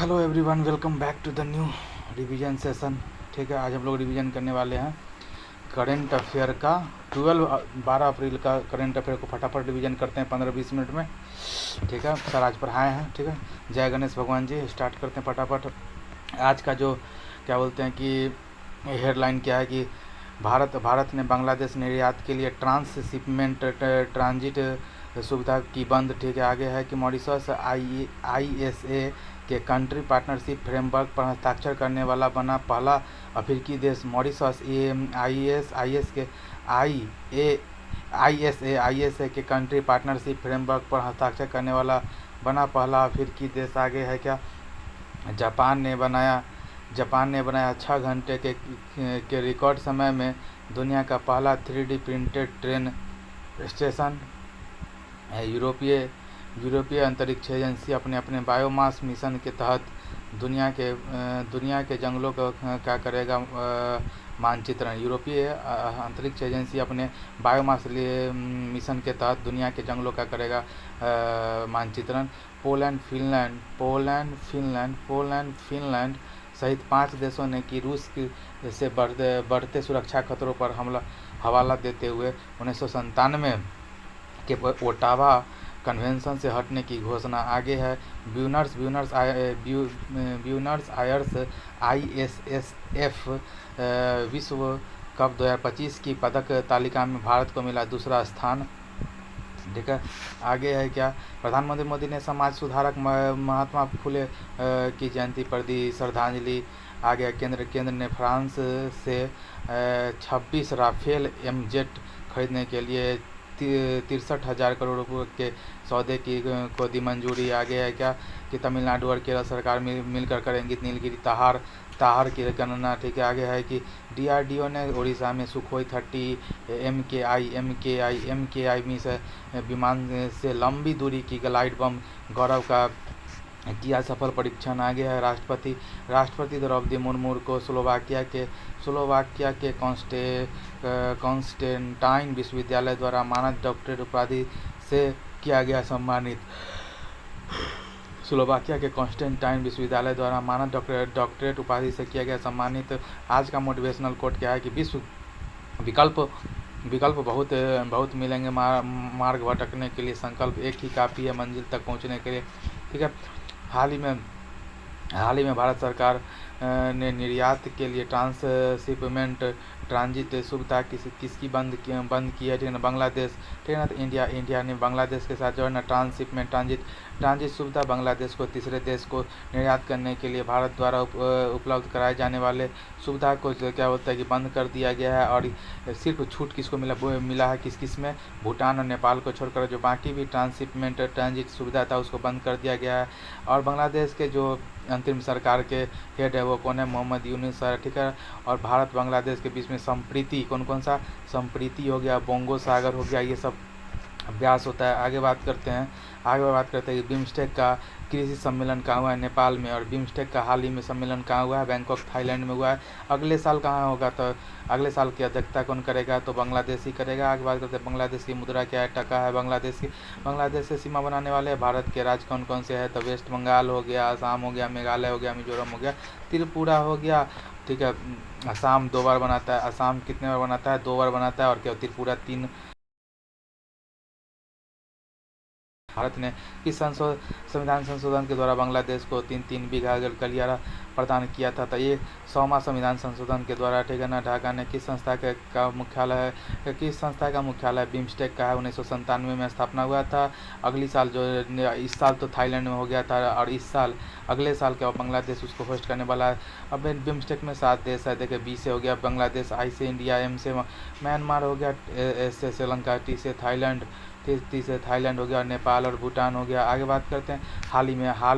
Hello everyone, welcome back to the new revision session. ठीक है, आज हम लोग रिवीजन करने वाले हैं करेंट अफेयर का 12 अप्रैल का करेंट अफेयर को फटाफट रिवीजन करते हैं 15-20 मिनट में। ठीक है सर, आज पढ़ाए हैं। ठीक है, जय गणेश भगवान जी। स्टार्ट करते हैं फटाफट। आज का जो क्या बोलते हैं कि हेडलाइन क्या है कि भारत ने बांग्लादेश निर्यात के लिए ट्रांसशिपमेंट ट्रांजिट सुविधा की बंद। ठीक है, आगे है कि मॉरिशस ISA के कंट्री पार्टनरशिप फ्रेमवर्क पर हस्ताक्षर करने वाला बना पहला अफ्रीकी देश। मॉरिशस ISA के कंट्री पार्टनरशिप फ्रेमवर्क पर हस्ताक्षर करने वाला बना पहला अफ्रीकी देश। आगे है क्या, जापान ने बनाया 6 घंटे के रिकॉर्ड समय में दुनिया का पहला 3D प्रिंटेड ट्रेन स्टेशन। यूरोपीय अंतरिक्ष एजेंसी अपने बायोमास मिशन के तहत दुनिया के जंगलों का करेगा मानचित्रण। यूरोपीय अंतरिक्ष एजेंसी अपने बायोमास मिशन के तहत दुनिया के जंगलों का करेगा मानचित्रण। पोलैंड, फिनलैंड सहित 5 देशों ने की रूस से बढ़ते सुरक्षा खतरों पर हवाला देते हुए 1997 के ओटावा कन्वेंशन से हटने की घोषणा। आगे है ब्यूनर्स आयर्स ISSF विश्व कप 2025 की पदक तालिका में भारत को मिला दूसरा स्थान। ठीक है, आगे है क्या, प्रधानमंत्री मोदी ने समाज सुधारक महात्मा फुले की जयंती पर दी श्रद्धांजलि। आगे केंद्र ने फ्रांस से 26 राफेल MZ खरीदने के लिए 63,000 करोड़ रुपये के सौदे को दी मंजूरी। आगे है क्या कि तमिलनाडु और केरल सरकार मिलकर करेंगी नीलगिरी ताहर की गणना। ठीक है, आगे है कि DRDO ने उड़ीसा में सुखोई 30 MKI विमान से लंबी दूरी की ग्लाइड बम गौरव का किया सफल परीक्षण। आगे है राष्ट्रपति द्रौपदी मुर्मू को स्लोवाकिया के कॉन्स्टेंटाइन विश्वविद्यालय द्वारा मानद डॉक्टरेट उपाधि से किया गया सम्मानित। स्लोवाकिया के कॉन्स्टेंटाइन विश्वविद्यालय द्वारा मानद डॉक्टरेट उपाधि से किया गया सम्मानित। आज का मोटिवेशनल कोट क्या है कि विकल्प बहुत मिलेंगे, मार्ग भटकने के लिए संकल्प एक ही काफ़ी है मंजिल तक पहुंचने के लिए। ठीक है, हाल ही में भारत सरकार ने निर्यात के लिए ट्रांसशिपमेंट ट्रांजिट सुविधा किसकी बंद की है। ठीक है ना, बांग्लादेश। ठीक है ना, तो इंडिया ने बांग्लादेश के साथ जो है ना ट्रांसशिपमेंट ट्रांजिट सुविधा बांग्लादेश को तीसरे देश को निर्यात करने के लिए भारत द्वारा उपलब्ध कराए जाने वाले सुविधा को क्या बोलता है कि बंद कर दिया गया है। और सिर्फ छूट किसको मिला है, किस में, भूटान और नेपाल को छोड़कर जो बाकी भी ट्रांसशिपमेंट ट्रांजिट सुविधा था उसको बंद कर दिया गया है। और बांग्लादेश के जो अंतरिम सरकार के हेड है वो कौन है, मोहम्मद यूनुस सर। ठीक है, और भारत बांग्लादेश के बीच में संप्रीति कौन सा संप्रीति हो गया, बोंगो सागर हो गया, ये सब अभ्यास होता है। आगे बात करते हैं कि बिम्स्टेक का कृषि सम्मेलन कहाँ हुआ है, नेपाल में। और बिम्स्टेक का हाल ही में सम्मेलन कहाँ हुआ है, बैंकॉक थाईलैंड में हुआ है। अगले साल कहाँ होगा, तो अगले साल की अध्यक्षता कौन करेगा, तो बांग्लादेश ही करेगा। आगे बात करते हैं बांग्लादेश की मुद्रा क्या है, टका है। बांग्लादेश से सीमा बनाने वाले भारत के राज्य कौन से हैं, तो वेस्ट बंगाल हो गया, असम हो गया, मेघालय हो गया, मिजोरम हो गया, त्रिपुरा हो गया। ठीक है, असम 2 बार बनाता है, असम कितने बार बनाता है, 2 बार बनाता है। और क्या, त्रिपुरा 3। भारत ने किस संविधान संशोधन के द्वारा बांग्लादेश को 3 बीघा गलियारा प्रदान किया था, तो ये 100वां संविधान संशोधन के द्वारा। ठीक है ना, ढाका ने किस संस्था का मुख्यालय बिम्स्टेक का है, 1997 में स्थापना हुआ था। अगली साल इस साल तो थाईलैंड में हो गया था, और अगले साल क्या बांग्लादेश उसको होस्ट करने वाला है। अब बिम्स्टेक में 7 देश है, देखिए, B से हो गया बांग्लादेश, I से इंडिया, M से म्यांमार हो गया, S से श्रीलंका, T से थाईलैंड हो गया, नेपाल और भूटान हो गया। आगे बात करते हैं हाल ही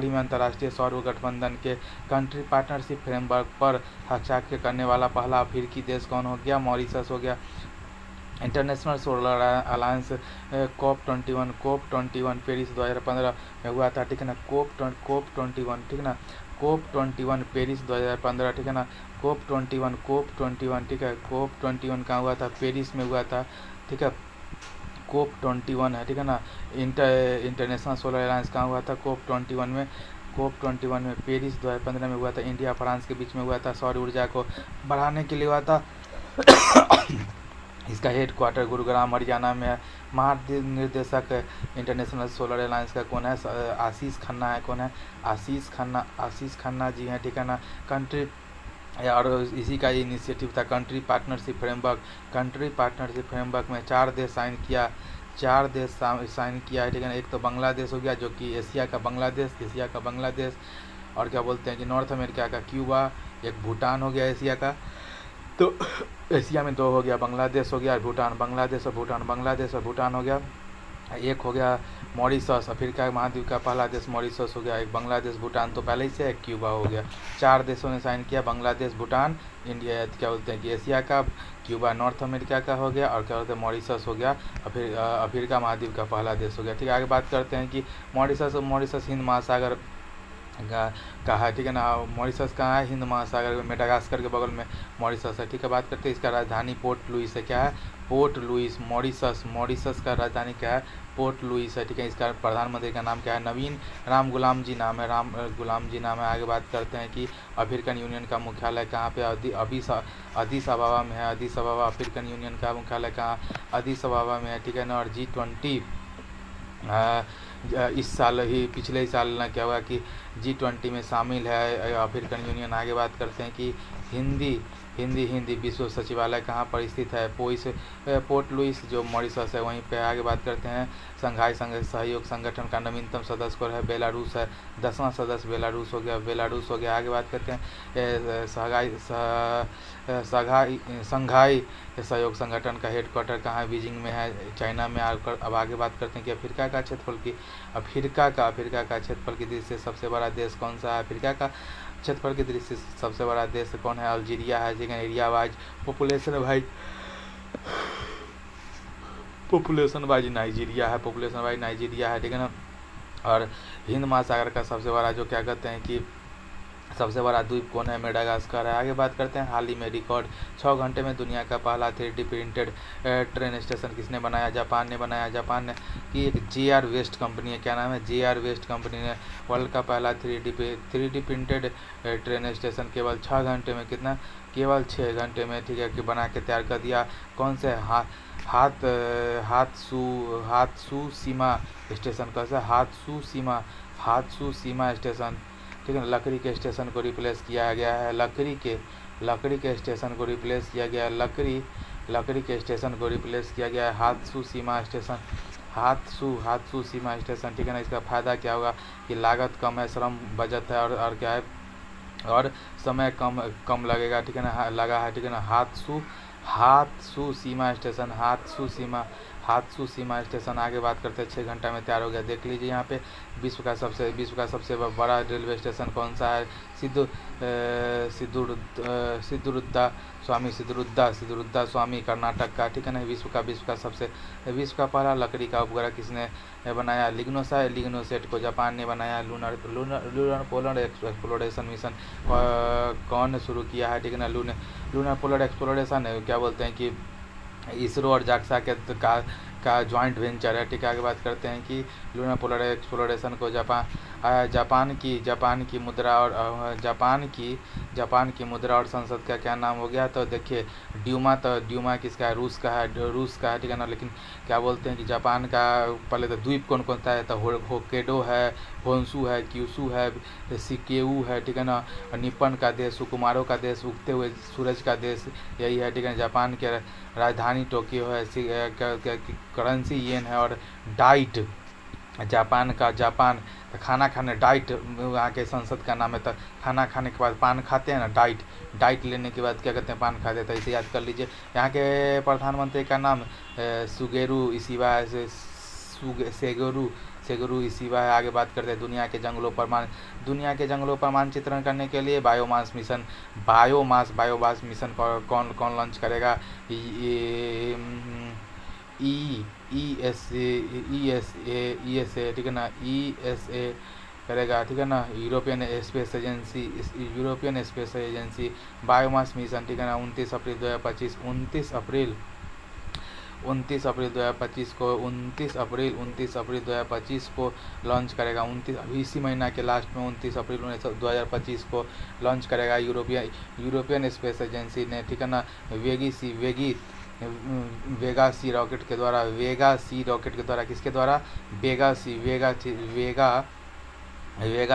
में अंतर्राष्ट्रीय सौर गठबंधन के कंट्री पार्टनरशिप फ्रेमवर्क पर हस्ताक्षर करने वाला पहला अफ्रीकी देश कौन हो गया, मॉरिशस हो गया। International solar alliance COP21 Paris 2015 में हुआ था। ठीक है ना, COP21 ठीक है ना, COP21 पेरिस 2015। ठीक है ना, COP21 ठीक है, COP21 कहाँ हुआ था, पेरिस में हुआ था। ठीक है, COP21 है। ठीक है ना, इंटरनेशनल सोलर अलायंस कहाँ हुआ था, COP21 में COP21 में पेरिस 2015 में हुआ था, इंडिया फ्रांस के बीच में हुआ था, सौर ऊर्जा को बढ़ाने के लिए हुआ था। इसका हेडक्वार्टर गुरुग्राम हरियाणा में है। महानिर्देशक इंटरनेशनल सोलर अलायंस का कौन है? आशीष खन्ना है। कौन है? आशीष खन्ना जी हैं, ठीक है ना। कंट्री और इसी का इनिशिएटिव था कंट्री पार्टनरशिप फ्रेमवर्क में 4 देश साइन किया है, ठीक है ना। एक तो बांग्लादेश हो गया, जो कि एशिया का बांग्लादेश, और क्या बोलते हैं कि नॉर्थ अमेरिका का क्यूबा, एक भूटान हो गया एशिया का। तो एशिया में 2 हो गया, बांग्लादेश हो गया, भूटान, बांग्लादेश और भूटान हो गया। एक हो गया मॉरिशस, अफ्रीका महाद्वीप का पहला देश मॉरिशस हो गया। एक बांग्लादेश, भूटान तो पहले ही से, एक क्यूबा हो गया। 4 देशों ने साइन किया, बांग्लादेश, भूटान, इंडिया, क्या बोलते हैं कि एशिया का, क्यूबा नॉर्थ अमेरिका का हो गया, और क्या बोलते हैं मॉरिशस हो गया, अफ्रीका महाद्वीप का पहला देश हो गया, ठीक है। आगे बात करते हैं कि मॉरिशस हिंद महासागर का है, ठीक है ना। मॉरिशस कहाँ है? हिंद महासागर में, मेडागास्कर के बगल में मॉरिशस है, ठीक है। बात करते हैं इसका राजधानी पोर्ट लुइस है। क्या है? Port Louis. मॉरिशस का राजधानी क्या है? पोर्ट लुइस है, ठीक है। इसका प्रधानमंत्री का नाम क्या है? नवीन राम गुलाम जी नाम है। आगे बात करते हैं कि अफ्रीकन यूनियन का मुख्यालय कहाँ पे? अदीस अबाबा में है। अफ्रीकन यूनियन का मुख्यालय कहाँ? अदीस अबाबा में है, ठीक है ना। और G20 इस साल ही, पिछले ही साल ना क्या हुआ कि G20 में शामिल है अफ्रीकन यूनियन। आगे बात करते हैं कि हिंदी विश्व सचिवालय कहाँ पर स्थित है? पोर्ट लुइस, जो मॉरिशस है, वहीं पे। आगे बात करते हैं संघाई सहयोग संगठन का नवीनतम सदस्य कौन है? बेलारूस है। 10वां सदस्य बेलारूस हो गया। आगे बात करते हैं संघाई सहयोग संगठन का हेडक्वार्टर कहाँ है? बीजिंग में है, चाइना में। अब आगे बात करते हैं कि अफ्रीका का क्षेत्रफल की दृष्टि से सबसे बड़ा देश कौन सा है? अफ्रीका का क्षेत्रफल की दृष्टि से सबसे बड़ा देश कौन है? अल्जीरिया है, ठीक है। Area wise, population wise Nigeria है, ठीक है ना। और हिंद महासागर का सबसे बड़ा, जो क्या कहते हैं कि सबसे बड़ा द्वीप कौन है? मेडागास्कर है। आगे बात करते हैं हाल ही में रिकॉर्ड 6 घंटे में दुनिया का पहला 3D प्रिंटेड ट्रेन स्टेशन किसने बनाया? जापान ने बनाया। जापान ने की एक JR वेस्ट कंपनी है। क्या नाम है? JR वेस्ट कंपनी ने वर्ल्ड का पहला 3D प्रिंटेड ट्रेन स्टेशन केवल 6 घंटे में, कितना? केवल 6 घंटे में, ठीक है, कि बना के तैयार कर दिया। कौन से? हात्सू सीमा स्टेशन। कैसा? हात्सू सीमा स्टेशन, ठीक है। लकड़ी के स्टेशन को रिप्लेस किया गया है। लकड़ी के स्टेशन को रिप्लेस किया गया है। लकड़ी के स्टेशन को रिप्लेस किया गया है। हात्सू सीमा स्टेशन, ठीक है ना। इसका फायदा क्या होगा कि लागत कम है, श्रम बचत है, और क्या है, और समय कम लगेगा, ठीक है ना। लगा है, ठीक है ना। हात्सू सीमा स्टेशन। आगे बात करते हैं 6 घंटा में तैयार हो गया। देख लीजिए यहाँ पे विश्व का सबसे बड़ा रेलवे स्टेशन कौन सा है? सिद्धरुद्धा स्वामी, कर्नाटक का, ठीक है ना। विश्व का पहला लकड़ी का उपग्रह किसने बनाया? लिग्नोसेट को जापान ने बनाया। लूनर पोलर एक्सप्लोरेशन मिशन कौन ने शुरू किया है? ठीक है ना। लूनर पोलर एक्सप्लोरेशन, क्या बोलते हैं कि इसरो और जाक्सा का ज्वाइंट वेंचर है, ठीक है। आगे बात करते हैं कि लूनर पोलर एक्सप्लोरेशन को जापान की मुद्रा और संसद का क्या नाम हो गया? तो देखिए ड्यूमा किसका है? रूस का है, ठीक है ना। लेकिन क्या बोलते हैं कि जापान का पहले तो द्वीप कौन सा है? तो होक्काइडो है, होन्शु है, क्यूशु है, सिकेऊ है, ठीक है ना। निप्पन का देश, सुकुमारो का देश, उगते हुए सूरज का देश, यही है, ठीक है। जापान के राजधानी टोक्यो है, करेंसी येन है, और डाइट जापान खाना खाने, डाइट वहाँ के संसद का नाम है। तो खाना खाने के बाद पान खाते हैं ना, डाइट लेने के बाद क्या कहते हैं? पान खाते हैं। तो इसे याद कर लीजिए। यहाँ के प्रधानमंत्री का नाम सुगेरू इशिबा है। आगे बात करते हैं दुनिया के जंगलों पर मानचित्रण करने के लिए बायोमास मिशन कौन लॉन्च करेगा? ESA, ठीक है ना। ESA करेगा, ठीक है ना। European space agency biomass mission, ठीक है ना। 29 अप्रैल 29 अप्रैल 2025 को 29 अप्रैल 2025 को लॉन्च करेगा। 29 अभी इसी महीना के लास्ट में 29 अप्रैल 2025 को लॉन्च करेगा यूरोपियन स्पेस एजेंसी ने, ठीक है ना। वेगा सी रॉकेट के द्वारा किसके द्वारा? वेगा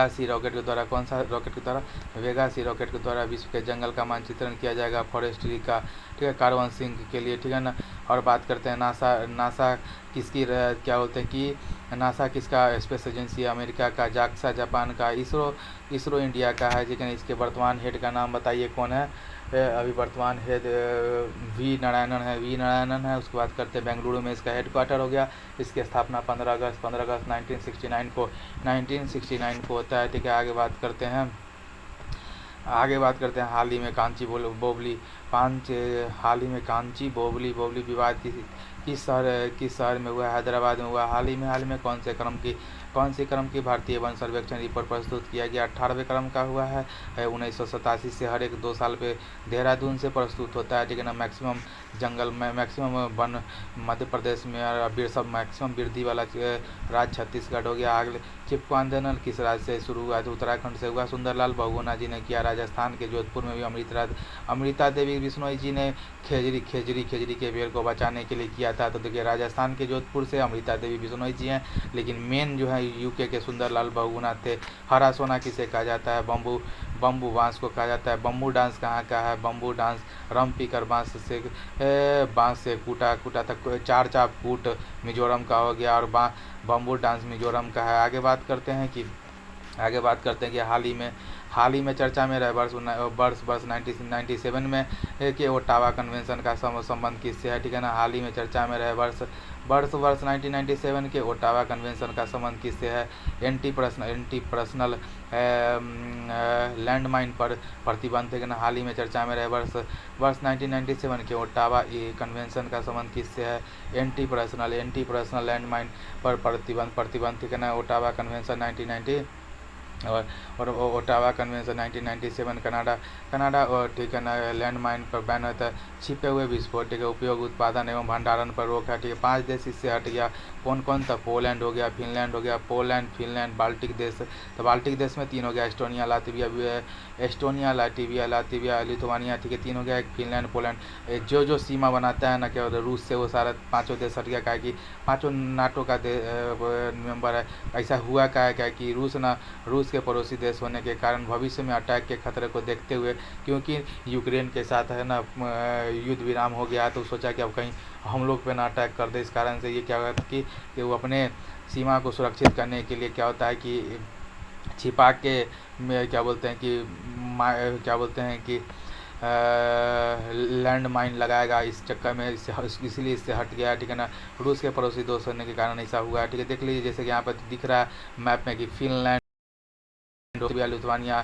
सी रॉकेट के द्वारा। कौन सा रॉकेट के द्वारा? वेगा सी रॉकेट के द्वारा विश्व के जंगल का मानचित्रण किया जाएगा फॉरेस्ट्री का, ठीक है, कार्बन सिंक के लिए, ठीक है ना। और बात करते हैं नासा किसकी क्या बोलते हैं कि नासा किसका स्पेस एजेंसी है? अमेरिका का। जाक्सा जापान का। इसरो इंडिया का है, ठीक है। इसके वर्तमान हेड का नाम बताइए कौन है? अभी वर्तमान हेड वी नारायणन है। उसके बाद करते हैं बेंगलुरु में इसका हेडक्वार्टर हो गया। इसकी स्थापना 15 अगस्त 1969 को होता है, ठीक है। आगे बात करते हैं हाल ही में कांची बोबली विवाद किस शहर में हुआ? हैदराबाद में हुआ। हाल ही में कौन से क्रम की भारतीय वन सर्वेक्षण रिपोर्ट प्रस्तुत किया गया? 18वें क्रम का हुआ है। 1987 से हर एक 2 साल पे देहरादून से प्रस्तुत होता है, ठीक है ना। मैक्सिमम वन मध्य प्रदेश में और सब मैक्सिमम वृद्धि वाला राज्य छत्तीसगढ़ हो गया। अगले चिपको आंदोलन किस राज्य से शुरू हुआ? तो उत्तराखंड से हुआ। सुंदरलाल बहुगुणा जी ने किया। राजस्थान के जोधपुर में भी अमृता देवी बिश्नोई जी ने खेजरी के पेड़ को बचाने के लिए किया था। तो देखिए राजस्थान के जोधपुर से अमृता देवी बिश्नोई जी हैं, लेकिन मेन जो है यूके के सुंदरलाल बहुगुणा थे। हरा सोना किसे कहा जाता है? बम्बू बांस को कहा जाता है। बम्बू डांस कहाँ का है? बम्बू डांस रम पीकर बांस से कूटा तक 4 चाप कूट मिजोरम का हो गया, और बम्बू डांस मिजोरम का है। आगे बात करते हैं कि हाल ही में चर्चा में रहे वर्ष 1997 में कि ओटावा कन्वेंशन का संबंध किससे है, ठीक है ना। हाल ही में चर्चा में रहे वर्ष 1997 के ओटावा कन्वेंशन का संबंध किससे है? एंटी पर्सनल लैंडमाइन पर प्रतिबंध, ठीक है ना। हाल ही में चर्चा में रहे वर्ष 1997 के ओटावा कन्वेंशन का संबंध किससे है? एंटी पर्सनल लैंडमाइन पर प्रतिबंध, ठीक है ना। ओटावा कन्वेंशन 1990 और ओटावा कन्वेंशन 1997 कनाडा और, ठीक है ना, लैंडमाइन पर बैन होता है। छिपे हुए विस्फोट के उपयोग, उत्पादन एवं भंडारण पर रोक है, ठीक है। 5 देश इससे हट गया। कौन था? पोलैंड हो गया, फिनलैंड हो गया, फिनलैंड, बाल्टिक देश। तो बाल्टिक देश में 3 हो गया, एस्टोनिया, लातविया, लिथुआनिया, ठीक है, 3 हो गया। एक फिनलैंड, पोलैंड। जो सीमा बनाता है ना क्या रूस से, वो सारा 5 देश हट गया। क्या कि 5 नाटो का मेंबर है। ऐसा हुआ क्या कि रूस के पड़ोसी देश होने के कारण भविष्य में अटैक के खतरे को देखते हुए, क्योंकि यूक्रेन के साथ है ना युद्ध विराम हो गया, तो सोचा कि अब कहीं हम लोग पे ना अटैक कर दे। इस कारण से ये क्या हुआ कि वो अपने सीमा को सुरक्षित करने के लिए क्या होता है कि छिपा के क्या बोलते हैं कि लैंड माइन लगाएगा। इस चक्कर में इसीलिए इससे हट गया, ठीक है ना। रूस के पड़ोसी दोस्त होने के कारण ऐसा हुआ है, ठीक है। देख लीजिए जैसे कि यहाँ पर दिख रहा है मैप में कि फिनलैंड, लिथुआनिया,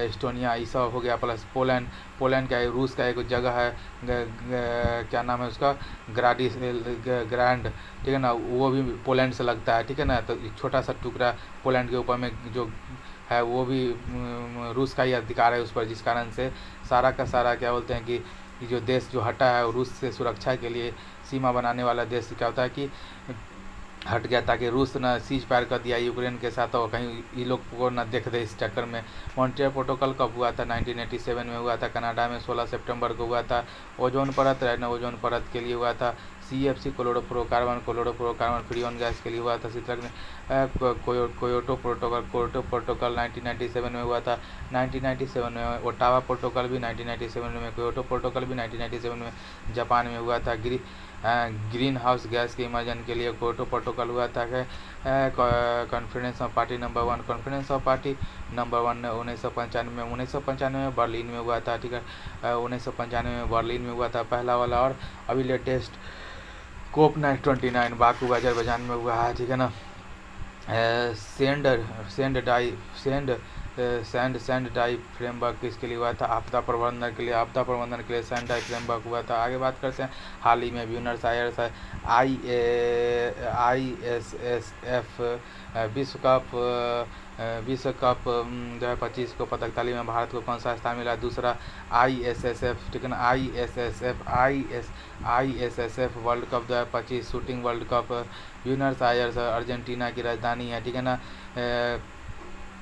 एस्टोनिया, ये सब हो गया, प्लस पोलैंड का रूस का एक जगह है, क्या नाम है उसका, ग्रैंड, ठीक है ना, वो भी पोलैंड से लगता है, ठीक है ना। तो एक छोटा सा टुकड़ा पोलैंड के ऊपर में जो है वो भी रूस का ही अधिकार है उस पर, जिस कारण से सारा का सारा क्या बोलते हैं कि जो देश जो हटा है रूस से सुरक्षा के लिए सीमा बनाने वाला देश क्या होता है कि हट गया, ताकि रूस ना सीज फायर कर दिया यूक्रेन के साथ और कहीं ये लोग को ना देख दे। इस चक्कर में मॉन्ट्रियल प्रोटोकॉल कब हुआ था? 1987 में हुआ था। कनाडा में 16 सितंबर को हुआ था। ओजोन परत रहना, ओजोन परत के लिए हुआ था। CFC क्लोरोफ्लोरोकार्बन फ्रीऑन गैस के लिए हुआ था। शीतलक में कोयोटो प्रोटोकॉल 1997 में हुआ था। 1997 में ओटावा प्रोटोकॉल भी 1997 में, कोयोटो प्रोटोकॉल भी 1997 में जापान में हुआ था। ग्रीन हाउस गैस के इमर्जन के लिए कोयोटो प्रोटोकॉल हुआ था। कॉन्फ्रेंस ऑफ पार्टी नंबर 1 1995 में बर्लिन में हुआ था, ठीक है। 1995 में बर्लिन में हुआ था पहला वाला। और अभी लेटेस्ट COP 29 बाकू अजरबैजान में हुआ है, ठीक है ना। सैंड डाई फ्रेमवर्क किसके लिए हुआ था? आपदा प्रबंधन के लिए। आपदा प्रबंधन के लिए सैंड डाई फ्रेमवर्क हुआ था। आगे बात करते हैं हाल ही में ब्यूनस आयर्स ISSF विश्व कप 2025 को पदक तालिका में भारत को कौन सा स्थान मिला? दूसरा। ISSF, ठीक है ना, ISSF world cup 2025 shooting world cup. Buenos Aires Argentina की राजधानी है, ठीक है ना।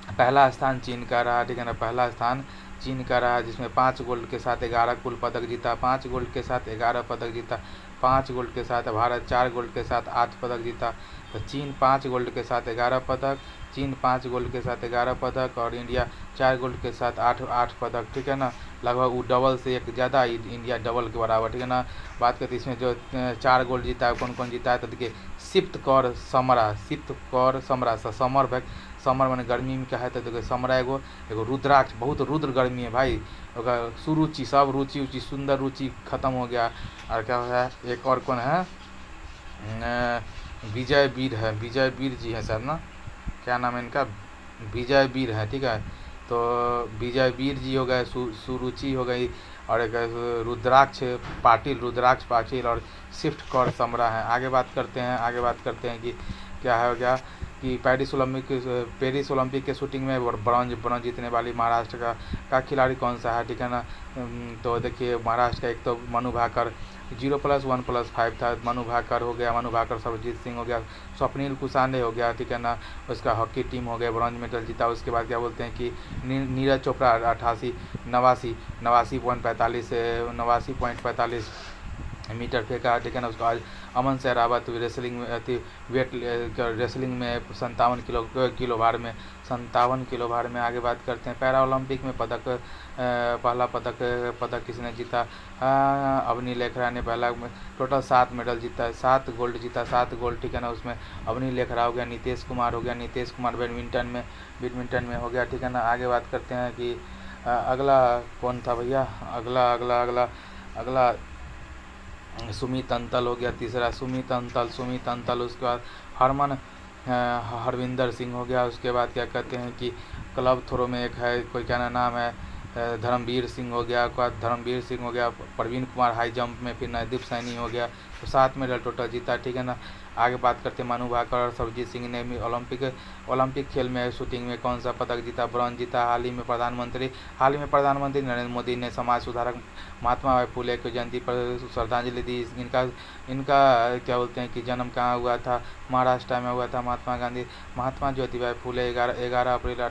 पहला स्थान चीन का रहा, ठीक है ना, पहला स्थान चीन का रहा, जिसमें 5 गोल्ड के साथ 11 कुल पदक जीता, 5 गोल्ड के साथ 11 पदक जीता, 5 गोल्ड के साथ। भारत 4 गोल्ड के साथ 8 पदक जीता। तो चीन 5 गोल्ड के साथ 11 पदक, चीन 5 गोल्ड के साथ 11 पदक, और इंडिया 4 गोल्ड के साथ 8 पदक, ठीक है ना। लगभग वो डबल से एक ज़्यादा, इंडिया डबल के बराबर, ठीक है ना। बात करते हैं इसमें जो 4 गोल्ड जीता है कौन कौन जीता है, तो देखिए सिप्त कौर समरा समर मैंने गर्मी में क्या है, तो देखो समरा एगो रुद्राक्ष, बहुत रुद्र गर्मी है भाई, सुरुचि सब रुचि उचि सुंदर रुचि खत्म हो गया। और क्या है, एक और कौन है, विजय वीर जी है सर ना, क्या नाम है इनका, विजय वीर है, ठीक है। तो विजय वीर जी हो गए, सुरुचि हो गई, और एक रुद्राक्ष पाटिल और सिफ्ट कौर समरा है। आगे बात करते हैं कि क्या है हो गया कि पेरिस ओलंपिक के शूटिंग में ब्रॉन्ज जीतने वाली महाराष्ट्र का खिलाड़ी कौन सा है, ठीक है ना। तो देखिए महाराष्ट्र का एक तो मनु भाकर 0+1+5 था, मनु भाकर सर्वजीत सिंह हो गया, स्वप्निल कुसाने हो गया, ठीक है ना। उसका हॉकी टीम हो गया, ब्रॉन्ज मेडल जीता। उसके बाद क्या बोलते हैं कि नीरज चोपड़ा 89.45 मीटर फेंका, ठीक है ना। उसको आज अमन सहरावत रेसलिंग में 57 किलो भार में। आगे बात करते हैं पैरा ओलंपिक में पहला पदक किसने जीता? अवनी लेखरा ने पहला, टोटल 7 मेडल जीता है, 7 गोल्ड, ठीक है ना। उसमें अवनी लेखरा हो गया, नीतीश कुमार बैडमिंटन में हो गया, ठीक है ना। आगे बात करते हैं कि अगला कौन था भैया, अगला सुमित अंतल हो गया, तीसरा सुमित अंतल। उसके बाद हरविंदर सिंह हो गया। उसके बाद क्या कहते हैं कि क्लब थ्रो में एक है, कोई क्या नाम है, धर्मवीर सिंह हो गया, प्रवीण कुमार हाई जंप में, फिर नवदीप सैनी हो गया। तो 7 मेडल टोटल जीता, ठीक है ना। आगे बात करते हैं मनु भाकर और सर्वजीत सिंह ने भी ओलंपिक खेल में शूटिंग में कौन सा पदक जीता? ब्रॉन्ज जीता। हाल ही में प्रधानमंत्री नरेंद्र मोदी ने समाज सुधारक महात्मा बाई फुले की जयंती पर श्रद्धांजलि दी। इनका क्या बोलते हैं कि जन्म कहाँ हुआ था? महाराष्ट्र में हुआ था। महात्मा ज्योतिबाई फुले 11 अप्रैल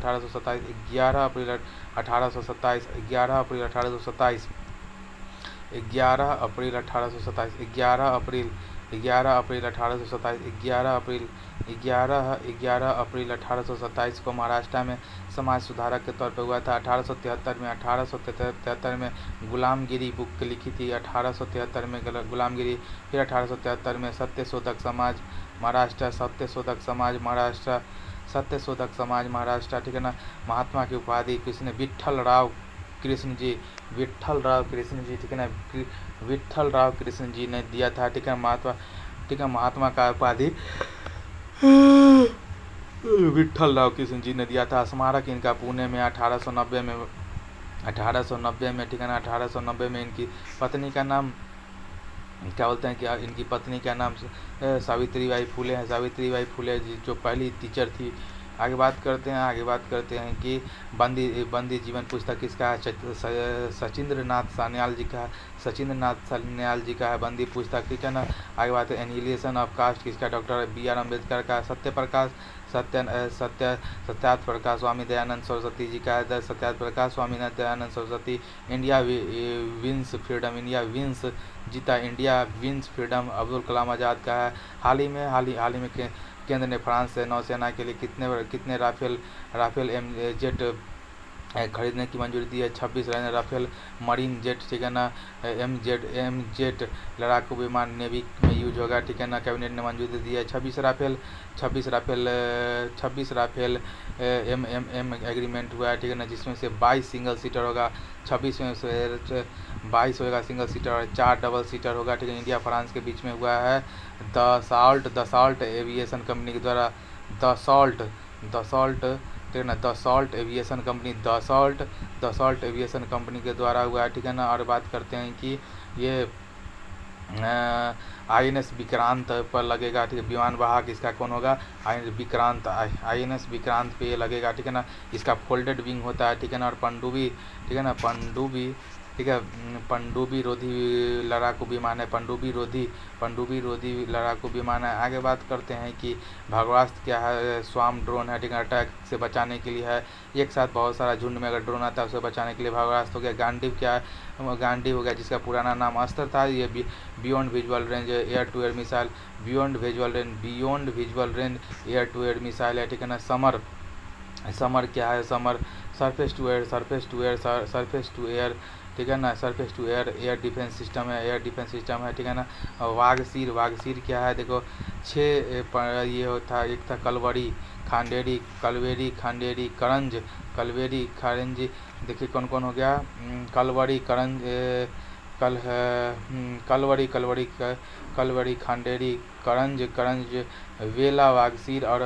1827 को महाराष्ट्र में समाज सुधारक के तौर पर हुआ था। 1873 में गुलामगिरी बुक लिखी थी, 1873 में गुलामगिरी। फिर 1873 में सत्यशोधक समाज महाराष्ट्र, ठीक है ना। महात्मा की उपाधि किसने? विट्ठल राव कृष्ण जी, ठीक है ना, विट्ठल राव कृष्ण जी ने दिया था, ठीक है। महात्मा का उपाधि विट्ठल राव कृष्ण जी ने दिया था। स्मारक इनका पुणे में 1890 में, ठीक है ना। 1890 में इनकी पत्नी का नाम क्या बोलते हैं कि इनकी पत्नी का नाम सावित्रीबाई फुले है, जी जो पहली टीचर थी। आगे बात करते हैं कि बंदी जीवन पुस्तक किसका है? सचिंद्र नाथ सान्याल जी का है बंदी पुस्तक, ठीक है ना। आगे बात है एनिहिलेशन ऑफ कास्ट किसका? डॉक्टर BR अम्बेडकर का। सत्यार्थ प्रकाश स्वामी दयानंद सरस्वती जी का है। सत्यार्थ प्रकाश स्वामी दयानंद सरस्वती। इंडिया विंस जीता, India wins freedom Abdul Kalam Azad का है। हाल ही में केंद्र ने फ्रांस से नौसेना के लिए कितने राफेल जेट खरीदने की मंजूरी दी है? 26 राफेल मरीन जेट, ठीक है ना। एम जेट लड़ाकू विमान नेवी में यूज होगा, ठीक है ना। कैबिनेट ने मंजूरी दी है 26 राफेल एम एग्रीमेंट हुआ है, ठीक है ना। जिसमें से 22 सिंगल सीटर होगा, 26 में से 22 होगा सिंगल सीटर और 4 डबल सीटर होगा, ठीक है। इंडिया फ्रांस के बीच में हुआ है द साल्ट एविएशन कंपनी के द्वारा द साल्ट ठीक है ना, Dassault aviation company, Dassault aviation company के द्वारा हुआ है, ठीक है ना। और बात करते हैं कि ये INS विक्रांत पर लगेगा, ठीक है। विमान वाहक इसका कौन होगा? INS विक्रांत पे ये लगेगा, ठीक है ना। इसका फोल्डेड विंग होता है, ठीक है ना। और पनडुब्बी, ठीक है ना, पनडुब्बी, ठीक है, पनडुब्बी रोधी लड़ाकू विमान है, पनडुब्बी रोधी लड़ाकू विमान है। आगे बात करते हैं कि भागवास्त्र क्या है? स्वाम ड्रोन है, ठीक है, अटैक से बचाने के लिए है। एक साथ बहुत सारा झुंड में अगर ड्रोन आता है उसे बचाने के लिए भागवास्त्र हो गया। गांडीव क्या है? गांडीव हो गया, जिसका पुराना नाम अस्त्र था। ये beyond visual range air to air missile, beyond visual range air to air missile है, ठीक है ना। समर क्या है? समर सरफेस टू एयर, ठीक है ना, surface to air air defence system है, ठीक है ना। वाघसीर क्या है? देखो 6 ये होता, एक था कलवरी, खांडेरी, करंज, देखिए कौन कौन हो गया? कलवरी, करंज, कलवरी, खांडेरी, करंज, वेला, वाघसीर और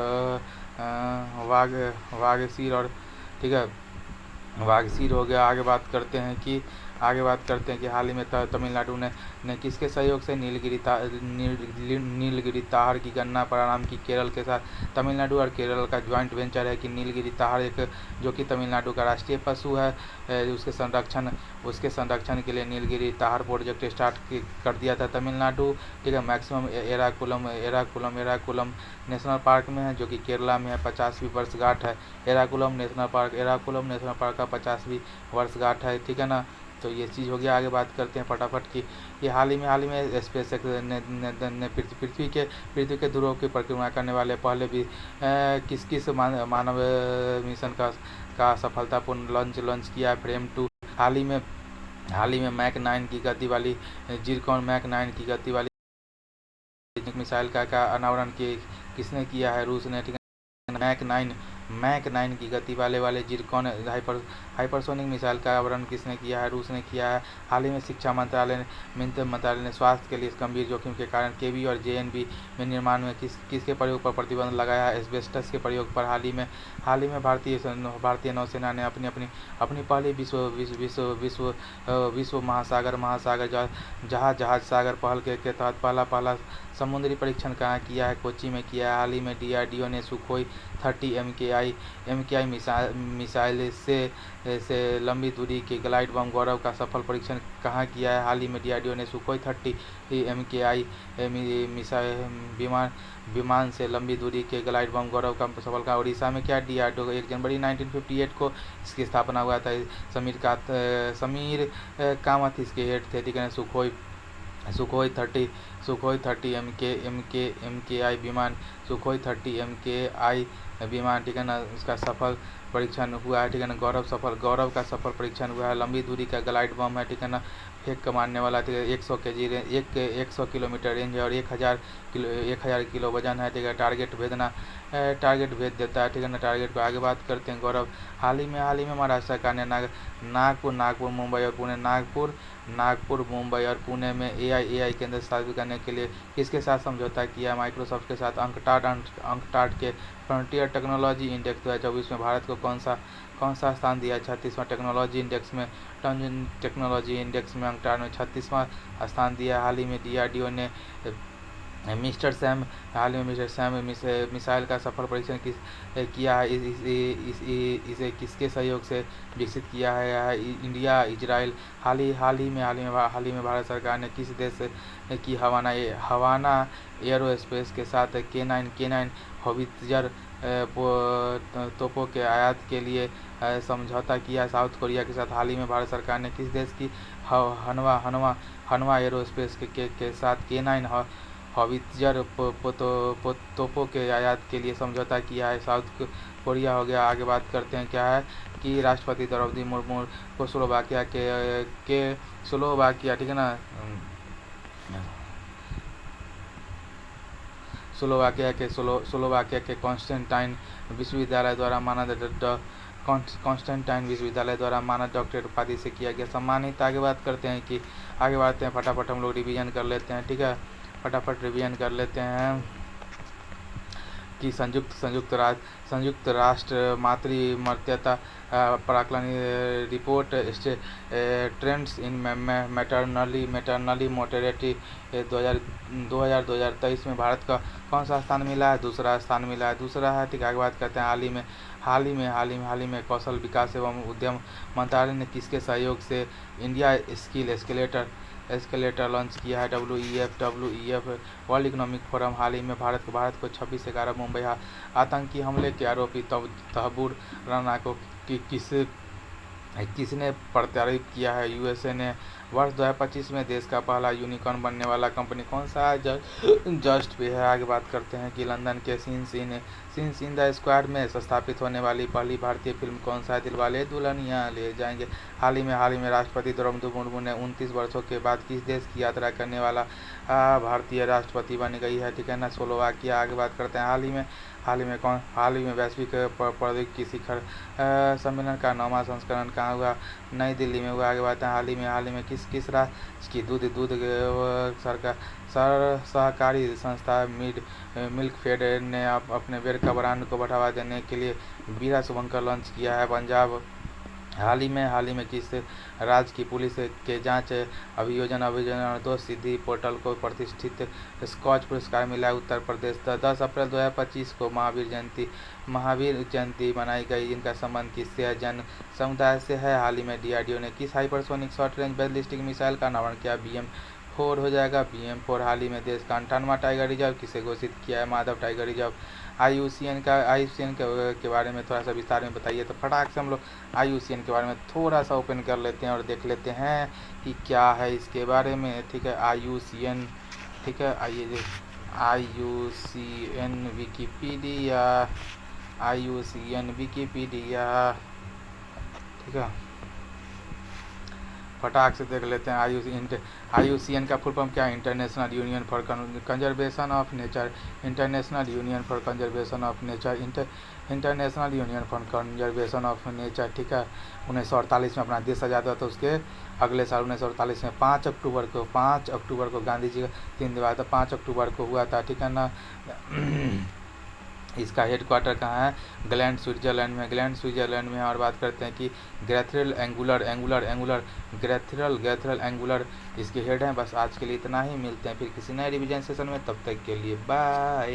वाघसीर, और ठीक है, वाघसीर हो गया। आगे बात करते हैं कि हाल ही में तमिलनाडु ने किसके सहयोग से नीलगिरी ताहर की गणना प्रारंभ की? केरल के साथ। तमिलनाडु और केरल का ज्वाइंट वेंचर है कि नीलगिरी ताहर, एक जो कि तमिलनाडु का राष्ट्रीय पशु है, उसके संरक्षण के लिए नीलगिरी ताहर प्रोजेक्ट स्टार्ट कर दिया था तमिलनाडु, ठीक है। मैक्सिमम एराकुलम नेशनल पार्क में है, जो कि केरला में है। 50वीं वर्षगांठ है एराकुलम नेशनल पार्क का 50वीं वर्षगांठ है, ठीक है ना। तो ये चीज़ हो गया। आगे बात करते हैं फटाफट की ये हाल ही में स्पेस एक्स ने पृथ्वी के ध्रुव की परिक्रमा करने वाले पहले भी किस मानव मिशन का सफलतापूर्ण लॉन्च किया? फ्रेम 2। हाल ही में मैक 9 की गति वाली जिरकॉन मिसाइल का अनावरण किसने किया है? रूस ने, ठीक है। मैक 9 की गति वाले जिरकॉन हाइपरसोनिक मिसाइल का अनावरण किसने किया है? रूस ने किया है। हाल ही में शिक्षा मंत्रालय ने स्वास्थ्य के लिए गंभीर जोखिम के कारण केवी और जेएनबी में निर्माण में किसके प्रयोग पर प्रतिबंध लगाया है? एस्बेस्टस के प्रयोग पर। हाल ही में भारतीय नौसेना ने अपनी पहली विश्व महासागर जहाज सागर पहल के तहत पहला समुद्री परीक्षण कहाँ किया है? कोच्चि में किया है। हाल ही में DRDO ने सुखोई 30 MKI मिसाइल से लंबी दूरी के ग्लाइड बम गौरव का सफल परीक्षण कहाँ किया है? हाल ही में DRDO ने सुखोई 30 MKI विमान से लंबी दूरी के ग्लाइड बम गौरव का सफल का उड़ीसा में क्या? DRDO 1 जनवरी 1958 को इसकी स्थापना हुआ था। समीर कामत इसके हेड थे, ठीक है। सुखोई 30 MKI विमान, सुखोई 30 MKI विमान, ठीक है ना, उसका सफल परीक्षण हुआ है, ठीक है ना। गौरव का सफल परीक्षण हुआ है। लंबी दूरी का ग्लाइड बम है, ठीक है ना, फेंक मारने वाला, ठीक है। 100 kg 100 किलोमीटर रेंज है और 1000 किलो वजन है, ठीक है। टारगेट भेद देता है, ठीक है ना। टारगेट पर आगे बात करते हैं। गौरव हाल ही में महाराष्ट्र सरकार ने नागपुर, मुंबई और पुणे में AI केंद्र स्थापित करने के लिए किसके साथ समझौता किया? माइक्रोसॉफ्ट के साथ। अंकटाड के फ्रंटियर टेक्नोलॉजी इंडेक्स 2024 में भारत को कौन सा स्थान दिया? 36वां टेक्नोलॉजी इंडेक्स में अंकटाड ने 36वां स्थान दिया। हाल ही में DRDO ने मिस्टर सैम मिसाइल का सफल परीक्षण किया है। इसे किसके सहयोग से विकसित किया है? India, Israel. हाल ही में भारत सरकार ने किस देश की हवाना एयरोस्पेस के साथ K9 हॉवित्जर तोपों के आयात के लिए समझौता किया? साउथ कोरिया के साथ। हाल ही में भारत सरकार ने किस देश की हनवा एयरोस्पेस के साथ K9 हॉवित्जर तोपों के आयात के लिए समझौता किया है? साउथ कोरिया हो गया। आगे बात करते हैं क्या है कि राष्ट्रपति द्रौपदी मुर्मू को स्लोवाकिया, ठीक है ना, स्लोवाकिया के कॉन्स्टेंटाइन विश्वविद्यालय द्वारा मानद डॉक्टरेट उपाधि से किया गया सम्मानित। आगे बात हैं फटाफट हम लोग रिवीजन कर लेते हैं, ठीक है। फटाफट रिवीजन कर लेते हैं। की संयुक्त राष्ट्र मातृमर्यादा प्राक्कलन रिपोर्ट ट्रेंड्स इन मैटरनली मोर्टेलिटी 2023 में भारत का कौन सा स्थान मिला है? दूसरा स्थान मिला है। दूसरा है, ठीक है, आगे बात करते हैं हाल ही में कौशल विकास एवं उद्यम मंत्रालय ने किसके सहयोग से इंडिया स्किल एस्केलेटर लॉन्च किया है? WEF world economic forum. हाल ही में भारत को 26/11 मुंबई आतंकी हमले के आरोपी तहबूर राना को किसने प्रत्यारोपित किया है? USA ने। वर्ष 2025 में देश का पहला यूनिकॉर्न बनने वाला कंपनी कौन सा है? जस्ट पे है। आगे बात करते हैं कि लंदन के सीन्स इन द स्क्वायर में स्थापित होने वाली पहली भारतीय फिल्म कौन सा है? दिलवाले दुल्हनिया ले जाएंगे। हाल ही में राष्ट्रपति द्रौपदी मुर्मू ने 29 वर्षों के बाद किस देश की यात्रा करने वाला भारतीय राष्ट्रपति बन गई है? ठीक है ना, स्लोवाकिया। आगे बात करते हैं हाल ही में वैश्विक प्रौद्योगिकी शिखर सम्मेलन का 9वां संस्करण कहाँ हुआ? नई दिल्ली में हुआ। आगे बात है हाल ही में किस राज्य की दूध सरकार सहकारी संस्था मिल्कफेड ने अपने बेर का ब्रांड को बढ़ावा देने के लिए बीरा शुभंकर लॉन्च किया है? पंजाब। हाल ही में किस राज्य की पुलिस के जांच अभियोजन निर्दोष सिद्धि पोर्टल को प्रतिष्ठित स्कॉच पुरस्कार मिला है? उत्तर प्रदेश। 10 अप्रैल 2025 को महावीर जयंती मनाई गई, जिनका संबंध किससे है? जन समुदाय से है। हाल ही में DRDO ने किस hypersonic short range ballistic missile का अनावरण किया? BM4 हो जाएगा, BM4। हाल ही में देश का 58वां टाइगर रिजर्व किसे घोषित किया है? Madhav tiger reserve. IUCN के बारे में थोड़ा सा विस्तार में बताइए। तो फटाक से हम लोग IUCN के बारे में थोड़ा सा ओपन कर लेते हैं और देख लेते हैं कि क्या है इसके बारे में। ठीक है, IUCN, ठीक है, आइए IUCN विकिपीडिया, ठीक है, फटाक से देख लेते हैं। IUCN का फुल फॉर्म क्या है? International union for conservation of nature. International union for conservation of nature, international union for conservation of nature, ठीक है। 1948 में अपना देश आज़ाद हुआ, तो उसके अगले साल 1948 में 5 अक्टूबर को गांधी जी का दिन दिवस था, 5 अक्टूबर को हुआ था, ठीक है ना। इसका हेडक्वार्टर कहाँ है? ग्लैंड स्विट्जरलैंड में। और बात करते हैं कि ग्रैथरल एंगुलर इसके हेड हैं। बस आज के लिए इतना ही, मिलते हैं फिर किसी नए रिवीजन सेशन में, तब तक के लिए बाय।